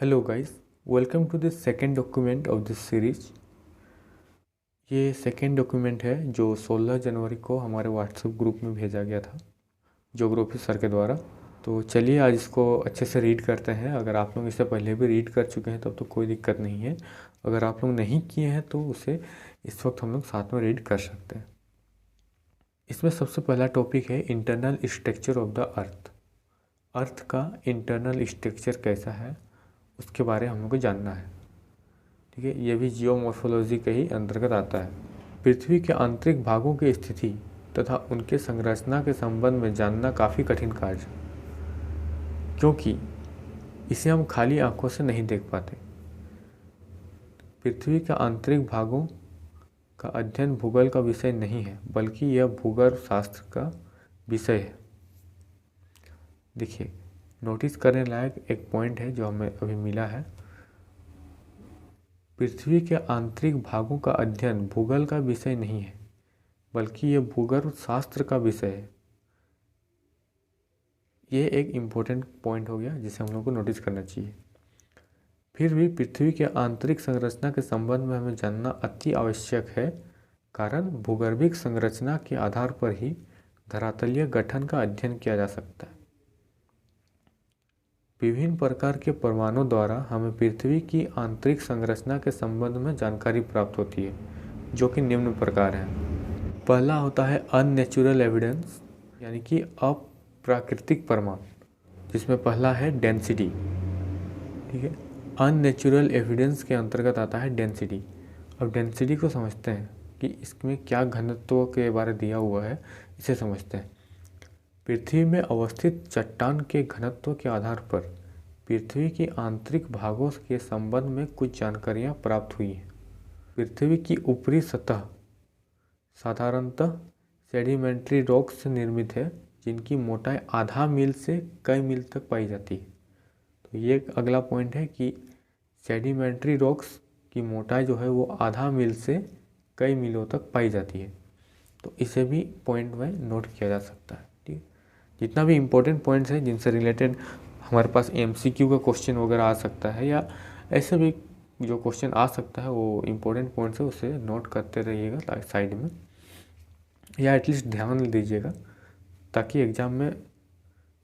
Hello guys, welcome to this second document of this series. ये second document है जो 16 जनवरी को हमारे व्हाट्सएप ग्रुप में भेजा गया था ज्योग्राफी सर के द्वारा। तो चलिए आज इसको अच्छे से रीड करते हैं। अगर आप लोग इससे पहले भी रीड कर चुके हैं तब तो कोई दिक्कत नहीं है। अगर आप लोग नहीं किए हैं तो उसे इस वक्त हम लोग साथ में रीड कर सकते हैं। इसमें सबसे पहला टॉपिक है internal structure of the earth. Earth का इंटरनल स्ट्रक्चर कैसा है उसके बारे में हम लोग को जानना है। ठीक है, ये भी जियोमॉर्फोलॉजी के ही अंतर्गत आता है। पृथ्वी के आंतरिक भागों की स्थिति तथा उनके संरचना के संबंध में जानना काफ़ी कठिन कार्य है, क्योंकि इसे हम खाली आंखों से नहीं देख पाते। पृथ्वी के आंतरिक भागों का अध्ययन भूगोल का विषय नहीं है, बल्कि यह भूगर्भ शास्त्र का विषय है। देखिए, नोटिस करने लायक एक पॉइंट है जो हमें अभी मिला है। पृथ्वी के आंतरिक भागों का अध्ययन भूगोल का विषय नहीं है, बल्कि यह भूगर्भ शास्त्र का विषय है। ये एक इम्पोर्टेंट पॉइंट हो गया जिसे हम लोग को नोटिस करना चाहिए। फिर भी पृथ्वी के आंतरिक संरचना के संबंध में हमें जानना अति आवश्यक है, कारण भूगर्भिक संरचना के आधार पर ही धरातलीय गठन का अध्ययन किया जा सकता है। विभिन्न प्रकार के प्रमाणों द्वारा हमें पृथ्वी की आंतरिक संरचना के संबंध में जानकारी प्राप्त होती है, जो कि निम्न प्रकार है। पहला होता है अननेचुरल एविडेंस, यानी कि अप्राकृतिक प्रमाण, जिसमें पहला है डेंसिटी। ठीक है, अननेचुरल एविडेंस के अंतर्गत आता है डेंसिटी। अब डेंसिटी को समझते हैं कि इसमें क्या घनत्व के बारे दिया हुआ है, इसे समझते हैं। पृथ्वी में अवस्थित चट्टान के घनत्व के आधार पर पृथ्वी के आंतरिक भागों के संबंध में कुछ जानकारियां प्राप्त हुई हैं। पृथ्वी की ऊपरी सतह साधारणतः सेडिमेंट्री रॉक्स से निर्मित है, जिनकी मोटाई आधा मील से कई मील तक पाई जाती है। तो ये एक अगला पॉइंट है कि सेडिमेंट्री रॉक्स की मोटाई जो है वो आधा मील से कई मीलों तक पाई जाती है। तो इसे भी पॉइंट में नोट किया जा सकता है। ठीक है, जितना भी इम्पोर्टेंट पॉइंट्स हैं जिनसे रिलेटेड हमारे पास MCQ का क्वेश्चन वगैरह आ सकता है, या ऐसे भी जो क्वेश्चन आ सकता है वो इम्पोर्टेंट पॉइंट्स है, उसे नोट करते रहिएगा साइड में, या एटलीस्ट ध्यान दीजिएगा, ताकि एग्ज़ाम में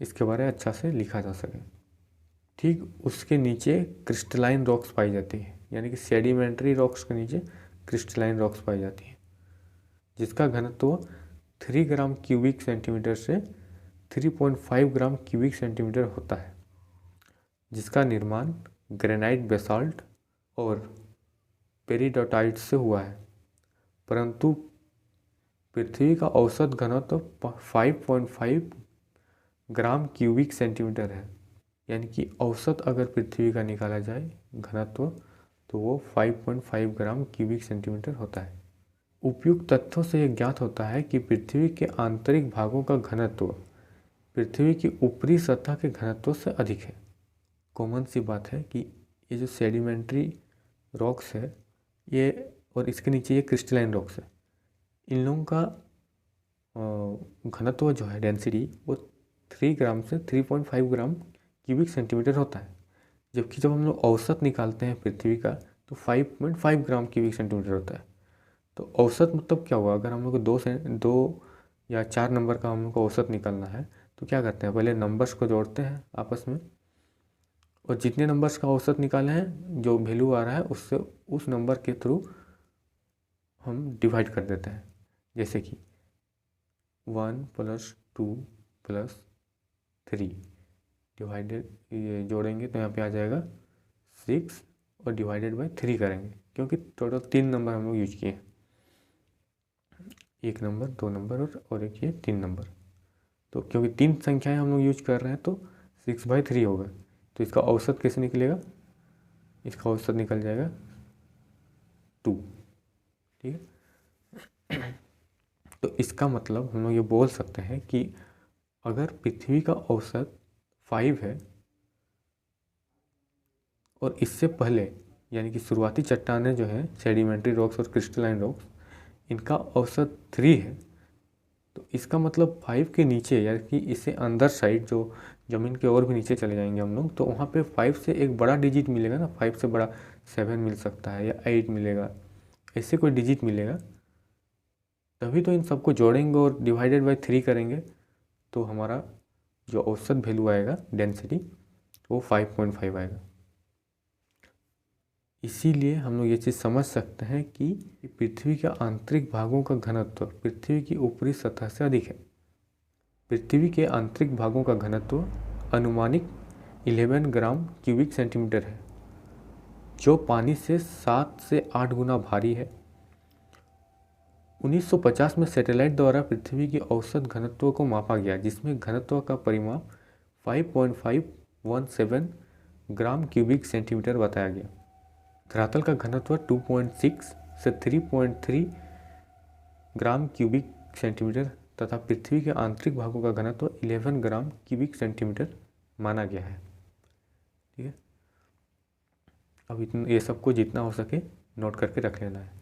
इसके बारे में अच्छा से लिखा जा सके। ठीक उसके नीचे क्रिस्टलाइन रॉक्स पाई जाती है, यानी कि सेडिमेंट्री रॉक्स के नीचे क्रिस्टलाइन रॉक्स पाई जाती है, जिसका घनत्व 3 ग्राम क्यूबिक सेंटीमीटर से 3.5 ग्राम क्यूबिक सेंटीमीटर होता है, जिसका निर्माण ग्रेनाइट बेसाल्ट और पेरिडोटाइट से हुआ है। परंतु पृथ्वी का औसत घनत्व 5.5 ग्राम क्यूबिक सेंटीमीटर है, यानी कि औसत अगर पृथ्वी का निकाला जाए घनत्व तो वो 5.5 ग्राम क्यूबिक सेंटीमीटर होता है। उपयुक्त तथ्यों से यह ज्ञात होता है कि पृथ्वी के आंतरिक भागों का घनत्व पृथ्वी की ऊपरी सतह के घनत्व से अधिक है। कॉमन सी बात है कि ये जो सेडिमेंट्री रॉक्स है ये, और इसके नीचे ये क्रिस्टलाइन रॉक्स है, इन लोगों का घनत्व जो है डेंसिटी वो 3 ग्राम से 3.5 ग्राम क्यूबिक सेंटीमीटर होता है, जबकि जब हम लोग औसत निकालते हैं पृथ्वी का तो 5.5 ग्राम क्यूबिक सेंटीमीटर होता है। तो औसत मतलब क्या हुआ, अगर हम लोग को 2 या 4 नंबर का हम लोग को औसत निकालना है तो क्या करते हैं, पहले नंबर्स को जोड़ते हैं आपस में, और जितने नंबर्स का औसत निकाले हैं जो वैल्यू आ रहा है उससे उस नंबर के थ्रू हम डिवाइड कर देते हैं। जैसे कि 1 + 2 + 3 डिवाइडेड, ये जोड़ेंगे तो यहाँ पे आ जाएगा 6, और डिवाइडेड बाय 3 करेंगे, क्योंकि टोटल 3 नंबर हम लोग यूज किए हैं, 1 नंबर, 2 नंबर और एक ये 3 नंबर। तो क्योंकि 3 संख्याएं हम लोग यूज कर रहे हैं तो 6/3 होगा। तो इसका औसत कैसे निकलेगा, इसका औसत निकल जाएगा 2। ठीक है, तो इसका मतलब हम लोग ये बोल सकते हैं कि अगर पृथ्वी का औसत 5 है और इससे पहले यानी कि शुरुआती चट्टानें जो हैं सेडिमेंट्री रॉक्स और क्रिस्टलाइन रॉक्स, इनका औसत 3 है, तो इसका मतलब 5 के नीचे, यानी कि इससे अंदर साइड जो ज़मीन के और भी नीचे चले जाएंगे हम लोग, तो वहाँ पे 5 से एक बड़ा डिजिट मिलेगा ना, 5 से बड़ा 7 मिल सकता है या 8 मिलेगा, ऐसे कोई डिजिट मिलेगा, तभी तो इन सबको जोड़ेंगे और डिवाइडेड बाई 3 करेंगे, तो हमारा जो औसत वैल्यू आएगा डेंसिटी वो 5.5 आएगा। इसीलिए हम लोग ये चीज़ समझ सकते हैं कि पृथ्वी के आंतरिक भागों का घनत्व पृथ्वी की ऊपरी सतह से अधिक है। पृथ्वी के आंतरिक भागों का घनत्व अनुमानिक 11 ग्राम क्यूबिक सेंटीमीटर है, जो पानी से 7 से 8 गुना भारी है। 1950 में सैटेलाइट द्वारा पृथ्वी के औसत घनत्व को मापा गया, जिसमें घनत्व का परिमाप 5.517 ग्राम क्यूबिक सेंटीमीटर बताया गया। धरातल का घनत्व 2.6 से 3.3 ग्राम क्यूबिक सेंटीमीटर तथा पृथ्वी के आंतरिक भागों का घनत्व 11 ग्राम क्यूबिक सेंटीमीटर माना गया है। ठीक है, अब इतना ये सबको जितना हो सके नोट करके रख लेना है।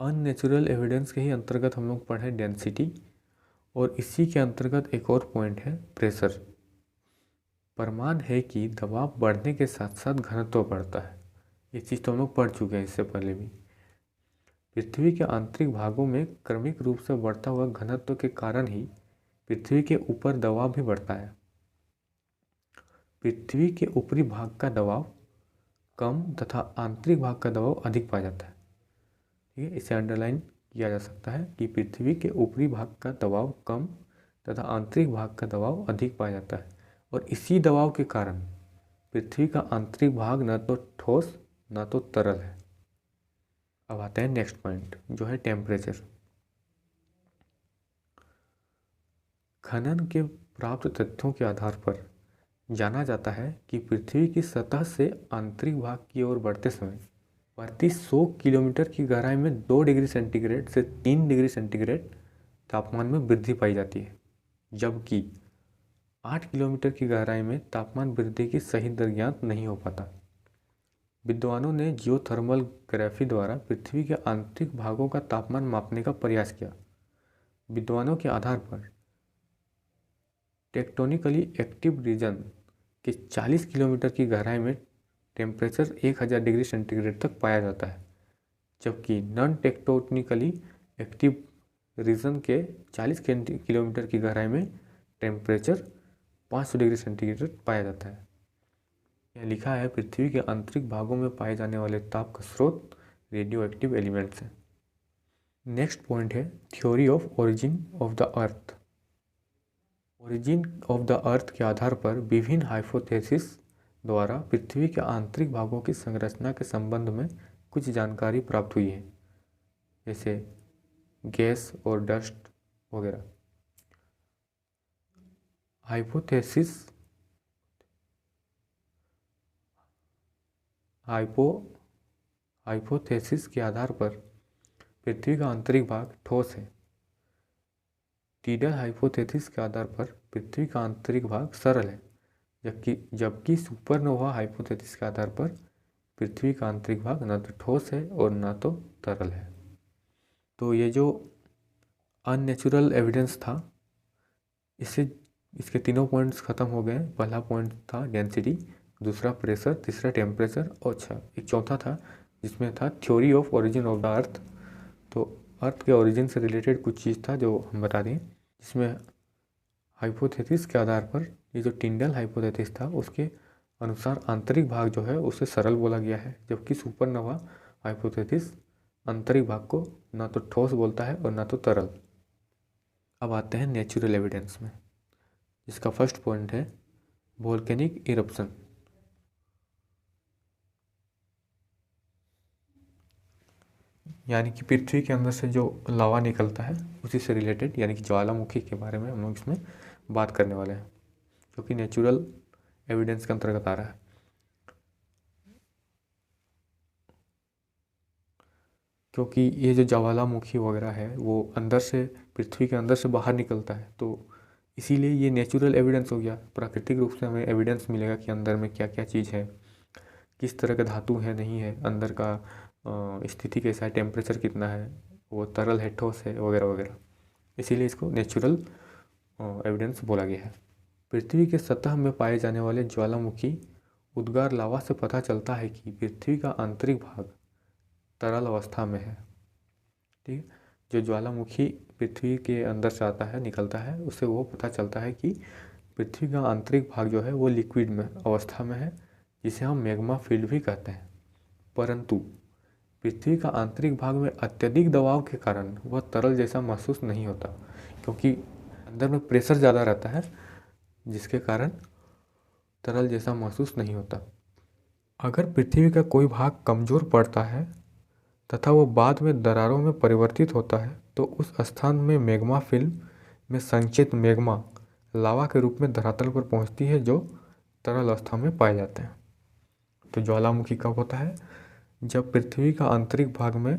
अननेचुरल एविडेंस के ही अंतर्गत हम लोग पढ़े डेंसिटी, और इसी के अंतर्गत एक और पॉइंट है प्रेशर। प्रमाण है कि दबाव बढ़ने के साथ साथ घनत्व बढ़ता है। ये चीज़ तो हम लोग पढ़ चुके हैं इससे पहले भी। पृथ्वी के आंतरिक भागों में क्रमिक रूप से बढ़ता हुआ घनत्व के कारण ही पृथ्वी के ऊपर दबाव भी बढ़ता है। पृथ्वी के ऊपरी भाग का दबाव कम तथा आंतरिक भाग का दबाव अधिक पाया जाता है। ठीक है, इसे अंडरलाइन किया जा सकता है कि पृथ्वी के ऊपरी भाग का दबाव कम तथा आंतरिक भाग का दबाव अधिक पाया जाता है, और इसी दबाव के कारण पृथ्वी का आंतरिक भाग न तो ठोस न तो तरल है। अब आते हैं नेक्स्ट पॉइंट, जो है टेम्परेचर। खनन के प्राप्त तथ्यों के आधार पर जाना जाता है कि पृथ्वी की सतह से आंतरिक भाग की ओर बढ़ते समय प्रति 100 किलोमीटर की गहराई में 2 डिग्री सेंटीग्रेड से 3 डिग्री सेंटीग्रेड तापमान में वृद्धि पाई जाती है, जबकि 8 किलोमीटर की गहराई में तापमान वृद्धि की सही दर ज्ञात नहीं हो पाता। विद्वानों ने जियोथर्मल ग्राफी द्वारा पृथ्वी के आंतरिक भागों का तापमान मापने का प्रयास किया। विद्वानों के आधार पर टेक्टोनिकली एक्टिव रीजन के 40 किलोमीटर की गहराई में टेम्परेचर 1000 डिग्री सेंटीग्रेड तक पाया जाता है, जबकि नॉन टेक्टोनिकली एक्टिव रीजन के 40 किलोमीटर की गहराई में टेम्परेचर 500 डिग्री सेंटीग्रेड पाया जाता है। यह लिखा है पृथ्वी के आंतरिक भागों में पाए जाने वाले ताप का स्रोत रेडियो एक्टिव एलिमेंट्स हैं। नेक्स्ट पॉइंट है theory of origin of the earth. Origin of the अर्थ के आधार पर विभिन्न हाइपोथेसिस द्वारा पृथ्वी के आंतरिक भागों की संरचना के संबंध में कुछ जानकारी प्राप्त हुई है, जैसे गैस और डस्ट वगैरह। हाइपोथेसिस के आधार पर पृथ्वी का आंतरिक भाग ठोस है। टीडल हाइपोथेसिस के आधार पर पृथ्वी का आंतरिक भाग सरल है, जबकि सुपरनोवा हाइपोथेसिस के आधार पर पृथ्वी का आंतरिक भाग न तो ठोस है और न तो तरल है। तो ये जो अननेचुरल एविडेंस था, इसके तीनों पॉइंट्स खत्म हो गए। पहला पॉइंट था डेंसिटी, दूसरा प्रेशर, तीसरा टेम्परेचर, और एक चौथा था जिसमें था theory of origin of the अर्थ। तो अर्थ के ओरिजिन से रिलेटेड कुछ चीज़ था जो हम बता दें, जिसमें हाइपोथेसिस के आधार पर ये जो टिंडल हाइपोथेसिस था उसके अनुसार आंतरिक भाग जो है उसे सरल बोला गया है, जबकि सुपरनोवा हाइपोथेसिस आंतरिक भाग को ना तो ठोस बोलता है और ना तो तरल। अब आते हैं नेचुरल एविडेंस में, जिसका फर्स्ट पॉइंट है वोल्केनिक इरप्शन। यानी कि पृथ्वी के अंदर से जो लावा निकलता है उसी से रिलेटेड, यानी कि ज्वालामुखी के बारे में हम लोग इसमें बात करने वाले हैं, जो कि नेचुरल एविडेंस के अंतर्गत आ रहा है। क्योंकि ये जो ज्वालामुखी वगैरह है वो अंदर से, पृथ्वी के अंदर से बाहर निकलता है, तो इसीलिए ये नेचुरल एविडेंस हो गया। प्राकृतिक रूप से हमें एविडेंस मिलेगा कि अंदर में क्या क्या चीज़ है, किस तरह का धातु है, नहीं है, अंदर का स्थिति कैसा है, टेम्परेचर कितना है, वो तरल है, ठोस है, वगैरह वगैरह। इसीलिए इसको नेचुरल एविडेंस बोला गया है। पृथ्वी के सतह में पाए जाने वाले ज्वालामुखी उद्गार लावा से पता चलता है कि पृथ्वी का आंतरिक भाग तरल अवस्था में है। ठीक है, जो ज्वालामुखी पृथ्वी के अंदर से आता है, निकलता है, उससे वो पता चलता है कि पृथ्वी का आंतरिक भाग जो है वो लिक्विड में अवस्था में है, जिसे हम मैग्मा फील्ड भी कहते हैं। परंतु पृथ्वी का आंतरिक भाग में अत्यधिक दबाव के कारण वह तरल जैसा महसूस नहीं होता, क्योंकि अंदर में प्रेशर ज़्यादा रहता है, जिसके कारण तरल जैसा महसूस नहीं होता। अगर पृथ्वी का कोई भाग कमज़ोर पड़ता है तथा वो बाद में दरारों में परिवर्तित होता है, तो उस स्थान में मैग्मा फिल्म में संचित मैग्मा लावा के रूप में धरातल पर पहुंचती है, जो तरल अवस्था में पाए जाते हैं। तो ज्वालामुखी कब होता है? जब पृथ्वी का आंतरिक भाग में,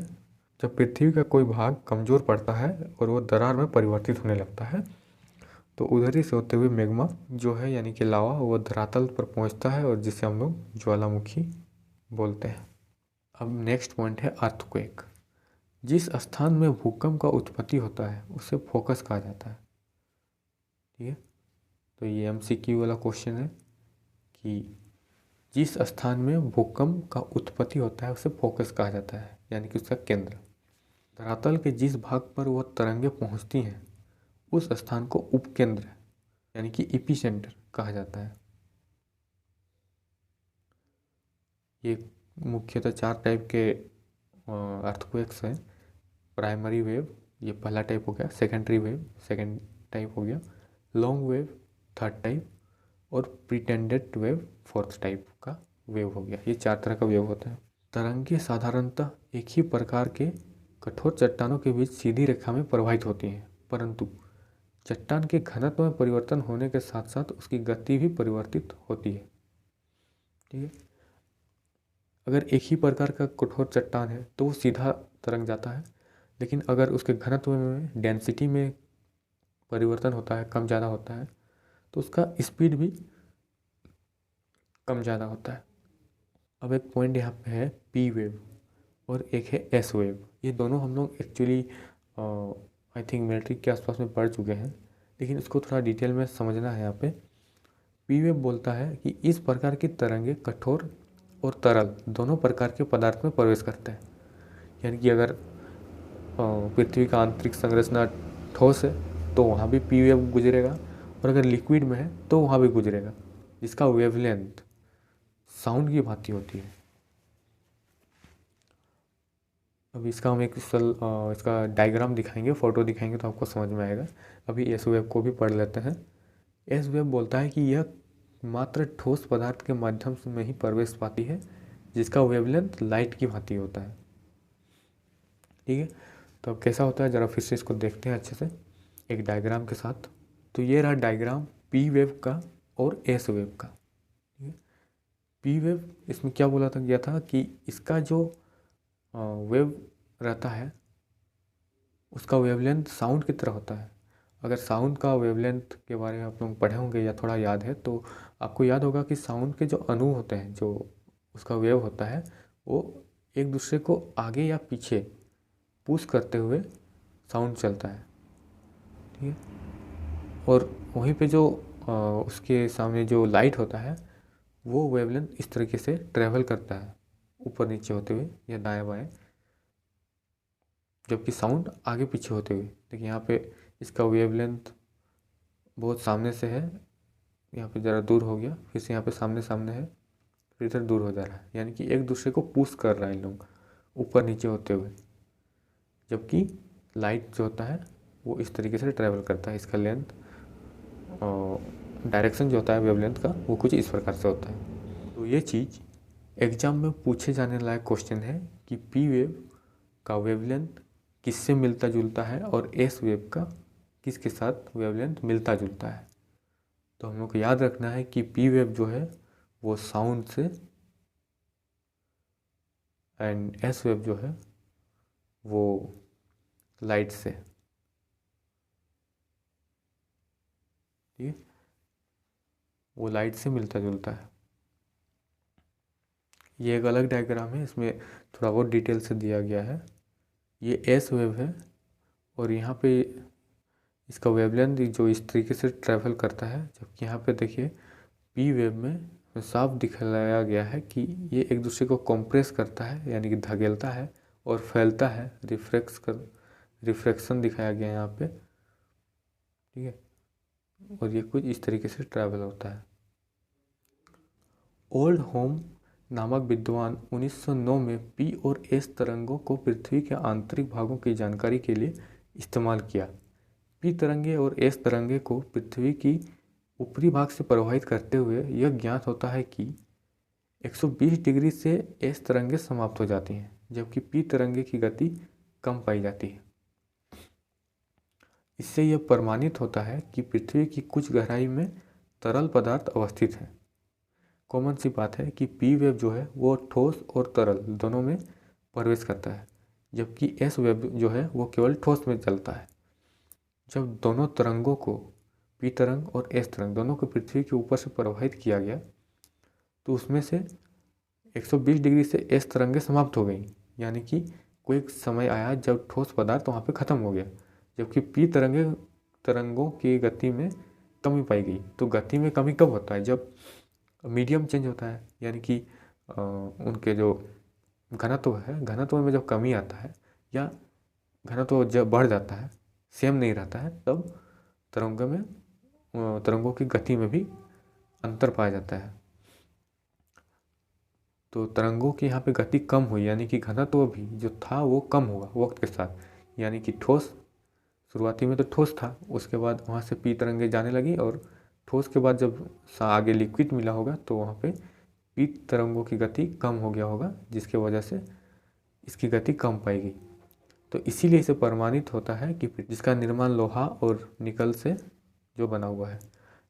जब पृथ्वी का कोई भाग कमज़ोर पड़ता है और वो दरार में परिवर्तित होने लगता है, तो उधर ही से होते हुए मैग्मा जो है, यानी कि लावा, वो धरातल पर पहुंचता है और जिसे हम लोग ज्वालामुखी बोलते हैं। अब नेक्स्ट पॉइंट है अर्थक्वेक। जिस स्थान में भूकंप का उत्पत्ति होता है उसे फोकस कहा जाता है। ठीक है, तो ये MCQ वाला क्वेश्चन है कि जिस स्थान में भूकंप का उत्पत्ति होता है उसे फोकस कहा जाता है, यानी कि उसका केंद्र। धरातल के जिस भाग पर वह तरंगे पहुंचती हैं उस स्थान को उपकेंद्र, यानी कि एपिसेंटर कहा जाता है। ये मुख्यतः 4 टाइप के अर्थक्वेक्स हैं। प्राइमरी वेव, ये पहला टाइप हो गया। सेकेंडरी वेव, सेकेंड टाइप हो गया। Long wave, third type. और प्रिटेंडेड वेव, फोर्थ टाइप का वेव हो गया। ये 4 तरह का वेव होता है। तरंगे साधारणतः एक ही प्रकार के कठोर चट्टानों के बीच सीधी रेखा में प्रवाहित होती हैं, परंतु चट्टान के घनत्व में परिवर्तन होने के साथ साथ उसकी गति भी परिवर्तित होती है। ठीक है, अगर एक ही प्रकार का कठोर चट्टान है तो वो सीधा तरंग जाता है, लेकिन अगर उसके घनत्व में, डेंसिटी में परिवर्तन होता है, कम ज़्यादा होता है, तो उसका स्पीड भी कम ज़्यादा होता है। अब एक पॉइंट यहाँ पे है P वेव और एक है S वेव। ये दोनों हम लोग एक्चुअली आई थिंक मैट्रिक के आसपास में पढ़ चुके हैं, लेकिन इसको थोड़ा डिटेल में समझना है। यहाँ पे P वेव बोलता है कि इस प्रकार की तरंगे कठोर और तरल दोनों प्रकार के पदार्थ में प्रवेश करते हैं। यानी कि अगर पृथ्वी का आंतरिक संरचना ठोस है तो वहाँ भी P वेव गुजरेगा, और अगर लिक्विड में है तो वहाँ भी गुजरेगा, जिसका वेवलेंथ साउंड की भांति होती है। अभी इसका हम एक इसका डायग्राम दिखाएंगे, फोटो दिखाएंगे तो आपको समझ में आएगा। अभी एस वेव को भी पढ़ लेते हैं। एस वेव बोलता है कि यह मात्र ठोस पदार्थ के माध्यम से में ही प्रवेश पाती है, जिसका वेवलेंथ लाइट की भांति होता है। ठीक है, तो अब कैसा होता है जरा फिर से इसको देखते हैं अच्छे से एक डायग्राम के साथ। तो ये रहा डायग्राम P वेव का और S वेव का। ठीक है, P वेव, इसमें क्या बोला था गया था कि इसका जो वेव रहता है उसका वेवलेंथ साउंड की तरह होता है। अगर साउंड का वेवलेंथ के बारे में आप लोग पढ़े होंगे या थोड़ा याद है तो आपको याद होगा कि साउंड के जो अणु होते हैं, जो उसका वेव होता है, वो एक दूसरे को आगे या पीछे पुश करते हुए साउंड चलता है। ठीक है, और वहीं पे जो उसके सामने जो लाइट होता है वो वेवलेंथ इस तरीके से ट्रैवल करता है, ऊपर नीचे होते हुए या दाएं बाएं, जबकि साउंड आगे पीछे होते हुए। देखिए यहाँ पे इसका वेवलेंथ बहुत सामने से है, यहाँ पे ज़रा दूर हो गया, फिर से यहाँ पे सामने सामने है, फिर इधर दूर हो जा रहा है, यानी कि एक दूसरे को पुश कर रहा है इन लोग ऊपर नीचे होते हुए। जबकि लाइट जो होता है वो इस तरीके से ट्रैवल करता है, इसका लेंथ और डायरेक्शन जो होता है वेवलेंथ का वो कुछ इस प्रकार से होता है। तो ये चीज़ एग्जाम में पूछे जाने लायक क्वेश्चन है कि P वेव का वेवलेंथ किससे मिलता जुलता है और S वेव का किसके साथ वेवलेंथ मिलता जुलता है। तो हम लोग को याद रखना है कि P वेव जो है वो साउंड से एंड S वेव जो है वो लाइट से। ठीक है, वो लाइट से मिलता जुलता है। ये एक अलग डायग्राम है, इसमें थोड़ा बहुत डिटेल से दिया गया है। ये एस वेव है और यहाँ पे इसका वेवलेंथ जो इस तरीके से ट्रैवल करता है, जबकि यहाँ पे देखिए पी वेव में साफ दिखाया गया है कि ये एक दूसरे को कंप्रेस करता है, यानी कि धकेलता है और फैलता है, रिफ्रैक्शन दिखाया गया है यहाँ पे, ठीक है। और ये कुछ इस तरीके से ट्रैवल होता है। ओल्ड होम नामक विद्वान 1909 में पी और एस तरंगों को पृथ्वी के आंतरिक भागों की जानकारी के लिए इस्तेमाल किया। पी तरंगे और एस तरंगे को पृथ्वी की ऊपरी भाग से प्रवाहित करते हुए यह ज्ञात होता है कि 120 डिग्री से एस तरंगे समाप्त हो जाती हैं, जबकि पी तरंगे की गति कम पाई जाती है। इससे यह प्रमाणित होता है कि पृथ्वी की कुछ गहराई में तरल पदार्थ अवस्थित है। कॉमन सी बात है कि पी वेव जो है वो ठोस और तरल दोनों में प्रवेश करता है, जबकि एस वेव जो है वो केवल ठोस में चलता है। जब दोनों तरंगों को, पी तरंग और एस तरंग दोनों को पृथ्वी के ऊपर से प्रवाहित किया गया तो उसमें से 120 डिग्री से एस तरंगें समाप्त हो गई, यानी कि कोई एक समय आया जब ठोस पदार्थ वहाँ पे ख़त्म हो गया, जबकि पी तरंगों की गति में कमी पाई गई। तो गति में कमी कब होता है? जब मीडियम चेंज होता है, यानी कि उनके जो घनत्व है, घनत्व में जब कमी आता है या घनत्व जब बढ़ जाता है, सेम नहीं रहता है, तब तरंगों की गति में भी अंतर पाया जाता है। तो तरंगों की यहाँ पे गति कम हुई, यानी कि घनत्व भी जो था वो कम हुआ वक्त के साथ, यानी कि ठोस शुरुआती में तो ठोस था, उसके बाद वहाँ से पी तरंगे जाने लगी और ठोस के बाद जब आगे लिक्विड मिला होगा तो वहाँ पे पी तरंगों की गति कम हो गया होगा, जिसके वजह से इसकी गति कम पाई गई। तो इसीलिए इसे प्रमाणित होता है कि जिसका निर्माण लोहा और निकल से जो बना हुआ है,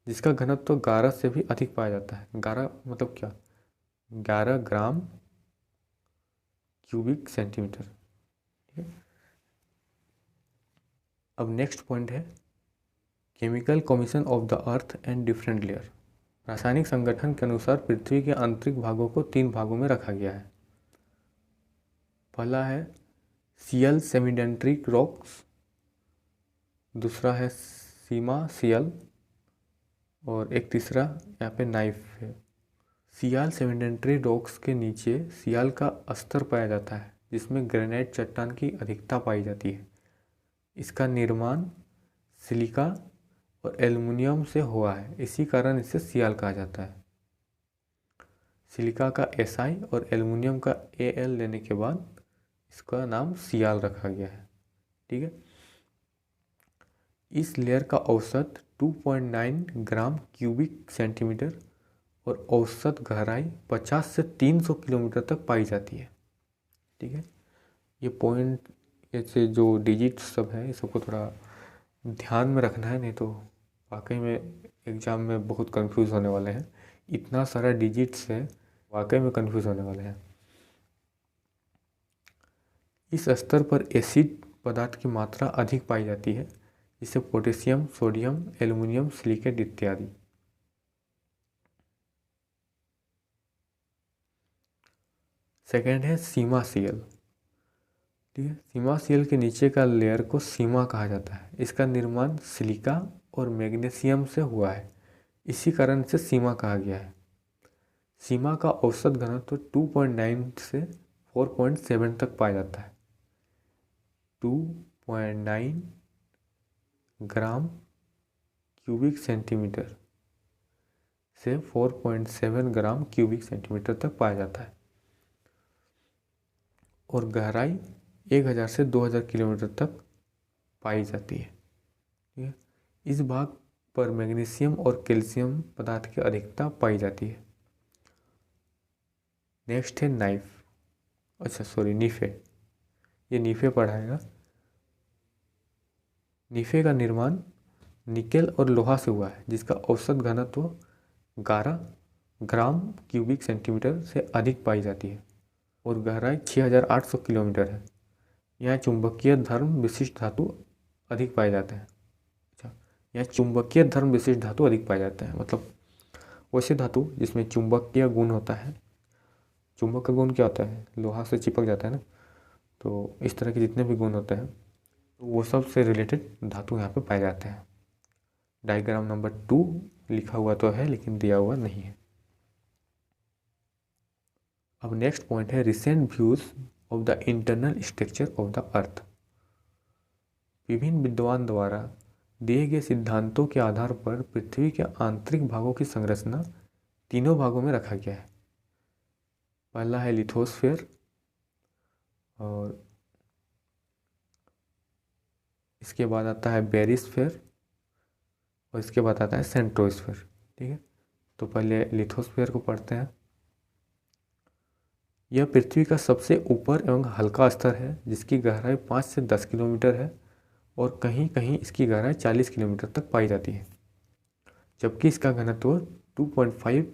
जिसका घनत्व 11 से भी अधिक पाया जाता है। 11 मतलब क्या? 11 ग्राम क्यूबिक सेंटीमीटर, ठीक है। अब नेक्स्ट पॉइंट है chemical commission of the earth and different layer. रासायनिक संगठन के अनुसार पृथ्वी के आंतरिक भागों को 3 भागों में रखा गया है। पहला है सियल सेमीडेंट्रिक रॉक्स, दूसरा है सीमा सियल और एक तीसरा यहाँ पे नाइफ है। सियाल सेमीडेंट्री रॉक्स के नीचे सियाल का स्तर पाया जाता है, जिसमें ग्रेनाइट चट्टान की अधिकता पाई जाती है। इसका निर्माण सिलिका और एल्युमिनियम से हुआ है, इसी कारण इसे सियाल कहा जाता है। सिलिका का SI और एल्युमिनियम का Al लेने के बाद इसका नाम सियाल रखा गया है, ठीक है। इस लेयर का औसत 2.9 ग्राम क्यूबिक सेंटीमीटर और औसत गहराई 50 से 300 किलोमीटर तक पाई जाती है, ठीक है। ये पॉइंट, ऐसे जो डिजिट सब है, ये सबको थोड़ा ध्यान में रखना है, नहीं तो वाकई में एग्ज़ाम में बहुत कंफ्यूज होने वाले हैं। इतना सारा डिजिट्स है, वाकई में कंफ्यूज होने वाले हैं। इस स्तर पर एसिड पदार्थ की मात्रा अधिक पाई जाती है, जिसे पोटेशियम, सोडियम, एल्युमिनियम, सिलिकेट इत्यादि। सेकेंड है सीमा सियल, ठीक है। सीमा सियल के नीचे का लेयर को सीमा कहा जाता है। इसका निर्माण सिलिका और मैग्नीशियम से हुआ है, इसी कारण इसे सीमा कहा गया है। सीमा का औसत घनत्व 2.9 से 4.7 तक पाया जाता है। 2.9 ग्राम क्यूबिक सेंटीमीटर से 4.7 ग्राम क्यूबिक सेंटीमीटर तक पाया जाता है और गहराई 1000 से 2000 किलोमीटर तक पाई जाती है, ठीक है। इस भाग पर मैग्नीशियम और कैल्शियम पदार्थ की अधिकता पाई जाती है। नेक्स्ट है नाइफ, अच्छा सॉरी नीफे, ये नीफे पढ़ाएगा। नीफे का निर्माण निकेल और लोहा से हुआ है, जिसका औसत घनत्व 11 ग्राम क्यूबिक सेंटीमीटर से अधिक पाई जाती है और गहराई 6800 किलोमीटर है। यहाँ चुंबकीय धर्म विशिष्ट धातु अधिक पाए जाते हैं। अच्छा, यहाँ चुंबकीय धर्म विशिष्ट धातु अधिक पाए जाते हैं, मतलब वैसे धातु जिसमें चुंबकीय गुण होता है। चुंबक का गुण क्या होता है? लोहा से चिपक जाता है ना, तो इस तरह के जितने भी गुण होते हैं तो वो सब से रिलेटेड धातु यहाँ पे पाए जाते हैं। डायग्राम नंबर 2 लिखा हुआ तो है लेकिन दिया हुआ नहीं है। अब नेक्स्ट पॉइंट है recent views of the internal structure of the अर्थ। विभिन्न विद्वान द्वारा दिए गए सिद्धांतों के आधार पर पृथ्वी के आंतरिक भागों की संरचना तीनों भागों में रखा गया है। पहला है लिथोस्फीयर, और इसके बाद आता है बेरिस्फीयर, और इसके बाद आता है सेंट्रोस्फीयर। ठीक है, तो पहले लिथोस्फीयर को पढ़ते हैं। यह पृथ्वी का सबसे ऊपर एवं हल्का स्तर है जिसकी गहराई 5 से 10 किलोमीटर है और कहीं कहीं इसकी गहराई 40 किलोमीटर तक पाई जाती है, जबकि इसका घनत्व 2.5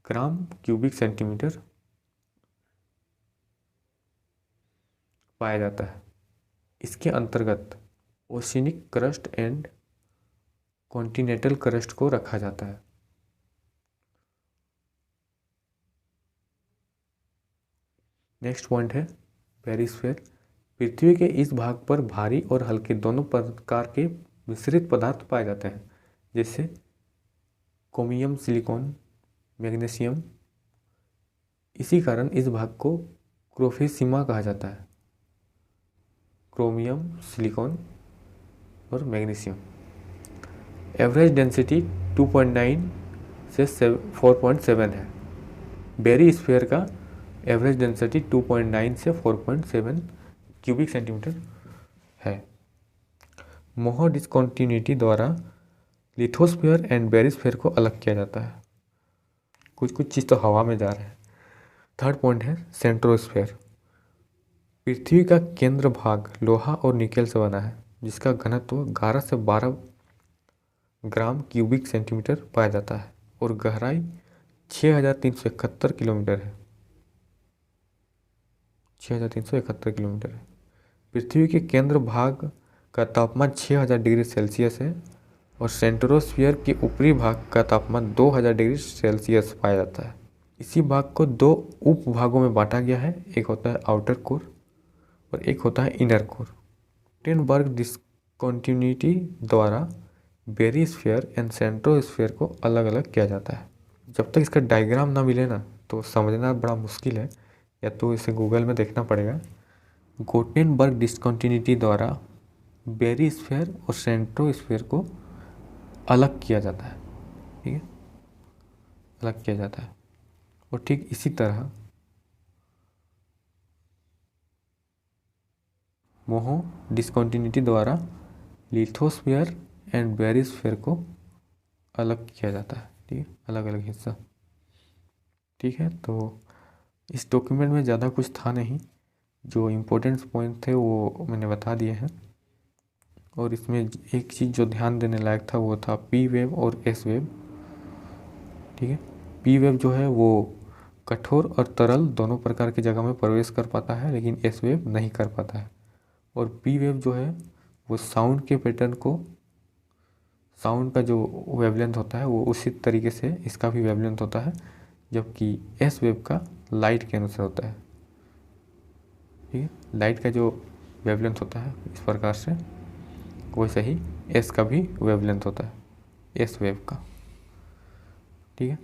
ग्राम क्यूबिक सेंटीमीटर पाया जाता है। इसके अंतर्गत ओशिनिक क्रस्ट एंड कॉन्टिनेंटल क्रस्ट को रखा जाता है। नेक्स्ट पॉइंट है पेरिस्फीयर। पृथ्वी के इस भाग पर भारी और हल्के दोनों प्रकार के मिश्रित पदार्थ पाए जाते हैं, जैसे क्रोमियम, सिलिकॉन, मैग्नीशियम। इसी कारण इस भाग को क्रोफेसीमा कहा जाता है। क्रोमियम, सिलिकॉन और मैग्नीशियम। एवरेज डेंसिटी 2.9 से 4.7 है। बेरिस्फीयर का एवरेज डेंसिटी 2.9 से 4.7 क्यूबिक सेंटीमीटर है। मोह डिस्कंटिन्यूटी द्वारा लिथोस्फीयर एंड बेरिस्फीयर को अलग किया जाता है। कुछ चीज़ तो हवा में जा रहे हैं। थर्ड पॉइंट है सेंट्रोस्फीयर। पृथ्वी का केंद्र भाग लोहा और निकेल से बना है, जिसका घनत्व 11 से 12 ग्राम क्यूबिक सेंटीमीटर पाया जाता है और गहराई 6371 किलोमीटर है। 6371 किलोमीटर है। पृथ्वी के केंद्र भाग का तापमान 6000 डिग्री सेल्सियस है और सेंट्रोस्फीयर के ऊपरी भाग का तापमान 2000 डिग्री सेल्सियस पाया जाता है। इसी भाग को दो उप भागों में बांटा गया है, एक होता है आउटर कोर और एक होता है इनर कोर। टेनबर्ग डिस्कंटिन्यूटी द्वारा बेरिस्फीयर एंड सेंट्रोस्फीयर को अलग अलग किया जाता है। जब तक इसका डायग्राम ना मिले ना तो समझना बड़ा मुश्किल है, या तो इसे गूगल में देखना पड़ेगा। गोटेनबर्ग डिस्कंटिन्यूटी द्वारा बेरिस्फीयर और सेंट्रोस्फीयर को अलग किया जाता है। ठीक है, अलग किया जाता है। और ठीक इसी तरह मोह डिस्कंटिन्यूटी द्वारा लिथोस्फीयर एंड बेरिस्फीयर को अलग किया जाता है। ठीक है, अलग अलग हिस्सा। ठीक है, तो इस डॉक्यूमेंट में ज़्यादा कुछ था नहीं, जो इम्पोर्टेंट पॉइंट थे वो मैंने बता दिए हैं। और इसमें एक चीज़ जो ध्यान देने लायक था वो था पी वेव और एस वेव। ठीक है, पी वेव जो है वो कठोर और तरल दोनों प्रकार की जगह में प्रवेश कर पाता है, लेकिन एस वेव नहीं कर पाता है। और पी वेव जो है वो साउंड के पैटर्न को, साउंड का जो वेवलेंथ होता है वो उसी तरीके से इसका भी वेवलेंथ होता है, जबकि एस वेव का लाइट के अनुसार होता है। ठीक है, लाइट का जो वेवलेंथ होता है इस प्रकार से, वैसे ही एस का भी वेवलेंथ होता है, एस वेव का। ठीक है।